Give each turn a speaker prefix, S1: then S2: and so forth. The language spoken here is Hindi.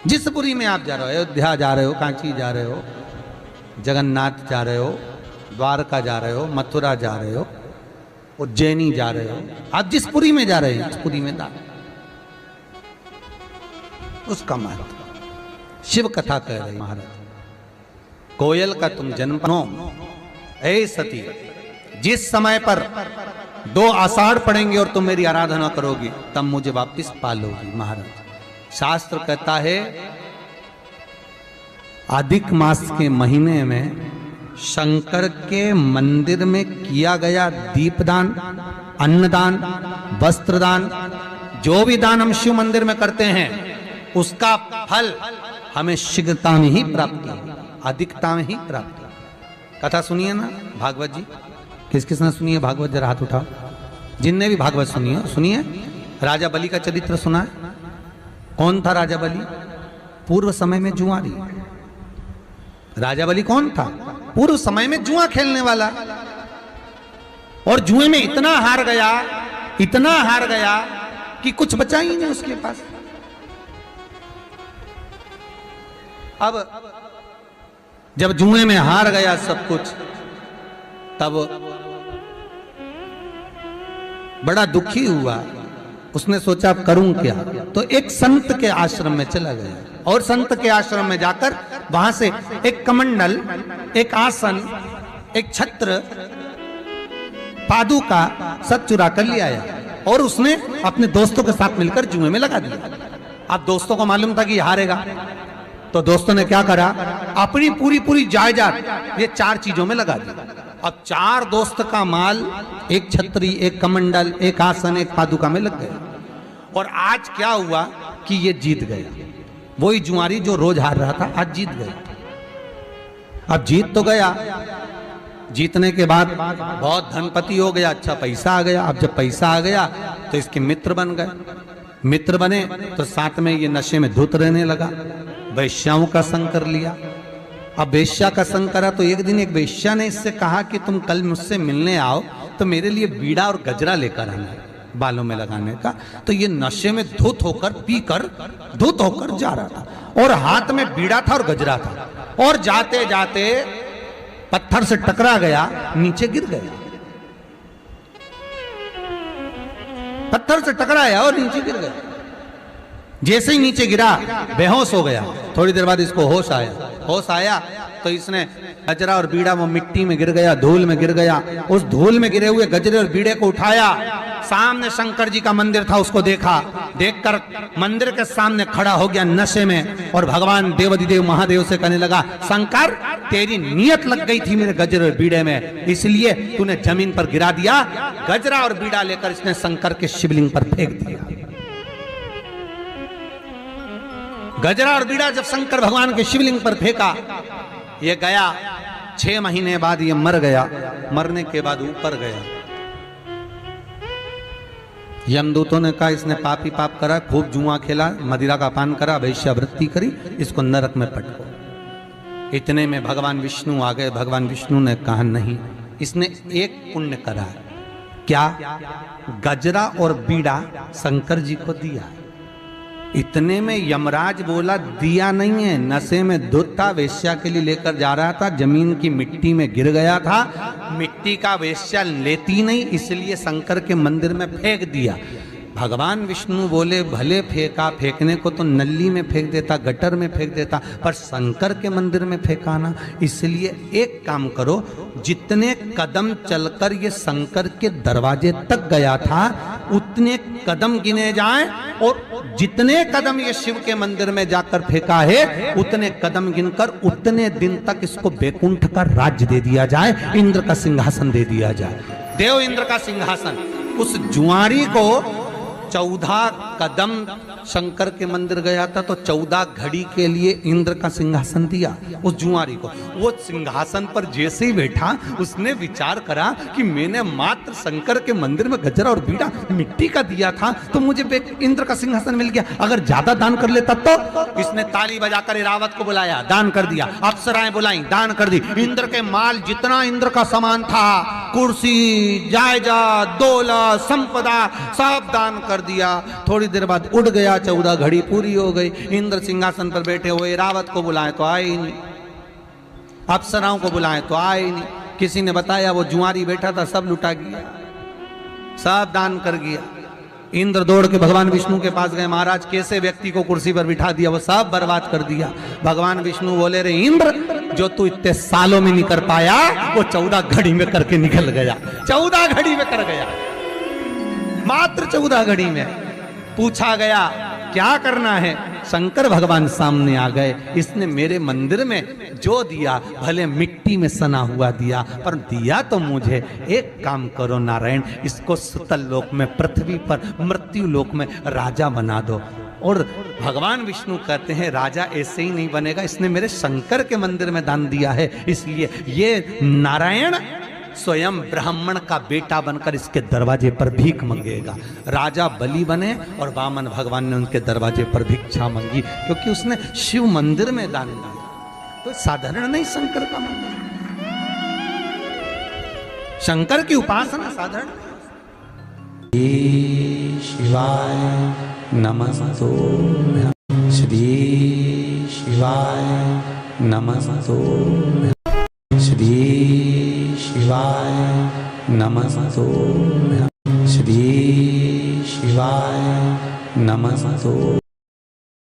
S1: जिस पुरी में आप जा रहे हो, अयोध्या जा रहे हो, कांची जा रहे हो, जगन्नाथ जा रहे हो, द्वारका जा रहे हो, मथुरा जा रहे हो, उज्जैनी जा रहे हो, आप जिस पुरी में जा रहे हैं, उस पुरी में दान, उसका महत्व शिव कथा कह रही महाराज। कोयल का तुम जन्म पानो, ऐ सती, जिस समय पर 2 आषाढ़ पड़ेंगे और तुम मेरी आराधना करोगी, तब मुझे वापस पालोगी। महाराज शास्त्र कहता है अधिक मास के महीने में शंकर के मंदिर में किया गया दीपदान, अन्नदान, वस्त्रदान, जो भी दान हम शिव मंदिर में करते हैं उसका फल हमें शीघ्रता में ही प्राप्त है, अधिकता में ही प्राप्त है। कथा सुनिए ना भागवत जी, किस किस ने सुनिए भागवत? जरा हाथ उठाओ जिनने भी भागवत सुनिए। सुनिए राजा बलि का चरित्र सुना है? कौन था राजा बलि? पूर्व समय में जुआरी। राजा बलि कौन था? पूर्व समय में जुआ खेलने वाला, और जुए में इतना हार गया, इतना हार गया कि कुछ बचा ही नहीं उसके पास। अब जब जुए में हार गया सब कुछ, तब बड़ा दुखी हुआ। उसने सोचा अब करूं क्या, तो एक संत के आश्रम में चला गया, और संत के आश्रम में जाकर वहां से एक कमंडल, एक आसन, एक छत्र, पादुका सब चुरा कर ले आया, और उसने अपने दोस्तों के साथ मिलकर जुए में लगा दिया। अब दोस्तों को मालूम था कि हारेगा, तो दोस्तों ने क्या करा, अपनी पूरी जायदाद ये 4 चीजों में लगा दी। अब 4 दोस्त का माल, एक छतरी, एक कमंडल, एक आसन, एक पादुका में लग गया। और आज क्या हुआ कि ये जीत गया। वही जुआरी जो रोज हार रहा था आज जीत गया। अब जीत तो गया, जीतने के बाद बहुत धनपति हो गया, अच्छा पैसा आ गया। अब जब पैसा आ गया तो इसके मित्र बन गए। मित्र बने तो साथ में ये नशे में धुत रहने लगा, वैश्याओं का संग कर लिया। अब वेश्या का संग करा तो एक दिन एक वेश्या ने इससे कहा कि तुम कल मुझसे मिलने आओ तो मेरे लिए बीड़ा और गजरा लेकर आना बालों में लगाने का। तो ये नशे में धुत होकर, पीकर धुत होकर जा रहा था, और हाथ में बीड़ा था और गजरा था, और जाते जाते पत्थर से टकरा गया, नीचे गिर गया। पत्थर से टकराया और नीचे गिर गया। जैसे ही नीचे गिरा बेहोश हो गया। थोड़ी देर बाद इसको होश आया। होश आया तो इसने गजरा और बीड़ा वो मिट्टी में गिर गया, धूल में गिर गया। उस धूल में गिरे हुए गजरे और बीड़े को उठाया, सामने शंकर जी का मंदिर था उसको देखा। देखकर मंदिर के सामने खड़ा हो गया नशे में, और भगवान देवाधिदेव महादेव से कहने लगा, शंकर तेरी नियत लग गई थी मेरे गजरे और बीड़े में, इसलिए तूने जमीन पर गिरा दिया। गजरा और बीड़ा लेकर इसने शंकर के शिवलिंग पर फेंक दिया। गजरा और बीड़ा जब शंकर भगवान के शिवलिंग पर फेंका, ये गया। 6 महीने बाद ये मर गया। मरने के बाद ऊपर गया। यमदूतों ने कहा इसने पाप ही पाप करा, खूब जुआ खेला, मदिरा का पान करा, वैश्यावृत्ति करी, इसको नरक में पटको। इतने में भगवान विष्णु आ गए। भगवान विष्णु ने कहा नहीं, इसने एक पुण्य करा। क्या? गजरा और बीड़ा शंकर जी को दिया। इतने में यमराज बोला दिया नहीं है, नशे में धुत था, वेश्या के लिए लेकर जा रहा था, जमीन की मिट्टी में गिर गया था, मिट्टी का वेश्या लेती नहीं, इसलिए शंकर के मंदिर में फेंक दिया। भगवान विष्णु बोले भले फेंका, फेंकने को तो नली में फेंक देता, गटर में फेंक देता, पर शंकर के मंदिर में फेंका ना। इसलिए एक काम करो, जितने कदम चलकर ये शंकर के दरवाजे तक गया था उतने कदम गिने जाएं, और जितने कदम ये शिव के मंदिर में जाकर फेंका है उतने कदम गिनकर उतने दिन तक इसको बैकुंठ का राज्य दे दिया जाए, इंद्र का सिंहासन दे दिया जाए, देव इंद्र का सिंहासन। उस जुआरी को 14 कदम शंकर के मंदिर गया था तो 14 घड़ी के लिए इंद्र का सिंहासन दिया उस जुआरी को। वो सिंहासन पर जैसे ही बैठा उसने विचार करा कि मैंने मात्र शंकर के मंदिर में गजरा और बीड़ा मिट्टी का दिया था तो मुझे इंद्र का सिंहासन मिल गया। अगर ज्यादा दान कर लेता तो इसने ताली बजाकर इरावत को बुलाया, दान कर दिया, अप्सराएं बुलाई, दान कर दी। इंद्र के माल जितना इंद्र का सामान था कुर्सी, जायदाद, दौलत, संपदा सब दान कर दिया। थोड़ी देर बाद उड़ गया, 14 घड़ी पूरी हो गई। इंद्र सिंहासन पर बैठे हुए, रावत को बुलाए तो आए ही नहीं, अप्सराओं को बुलाए तो आए ही नहीं। किसी ने बताया वो जुआरी बैठा था, सब लुटा गया, सब दान कर गया। इंद्र दौड़ के भगवान विष्णु के पास गए, महाराज कैसे व्यक्ति को कुर्सी पर बिठा दिया, वो सब बर्बाद कर दिया। भगवान विष्णु बोले, रे इंद्र, जो तू इतने सालों में नहीं कर पाया वो 14 घड़ी में करके निकल गया। 14 घड़ी में कर गया, मात्र 14 घड़ी में। पूछा गया क्या करना है, शंकर भगवान सामने आ गए। इसने मेरे मंदिर में जो दिया, भले मिट्टी में सना हुआ दिया, पर दिया तो मुझे। एक काम करो नारायण, इसको सुतल लोक में, पृथ्वी पर मृत्यु लोक में राजा बना दो। और भगवान विष्णु कहते हैं राजा ऐसे ही नहीं बनेगा, इसने मेरे शंकर के मंदिर में दान दिया है, इसलिए ये नारायण स्वयं ब्राह्मण का बेटा बनकर इसके दरवाजे पर भीख मांगेगा। राजा बलि बने और वामन भगवान ने उनके दरवाजे पर भिक्षा मांगी, क्योंकि उसने शिव मंदिर में दान दिया। तो साधारण नहीं शंकर का मंदिर, शंकर की उपासना साधारण। शिवाय नमस्तु, श्री शिवाय नमस्तु, श्री शिवाय नमस्तु, श्री शिवाय नमस्तु।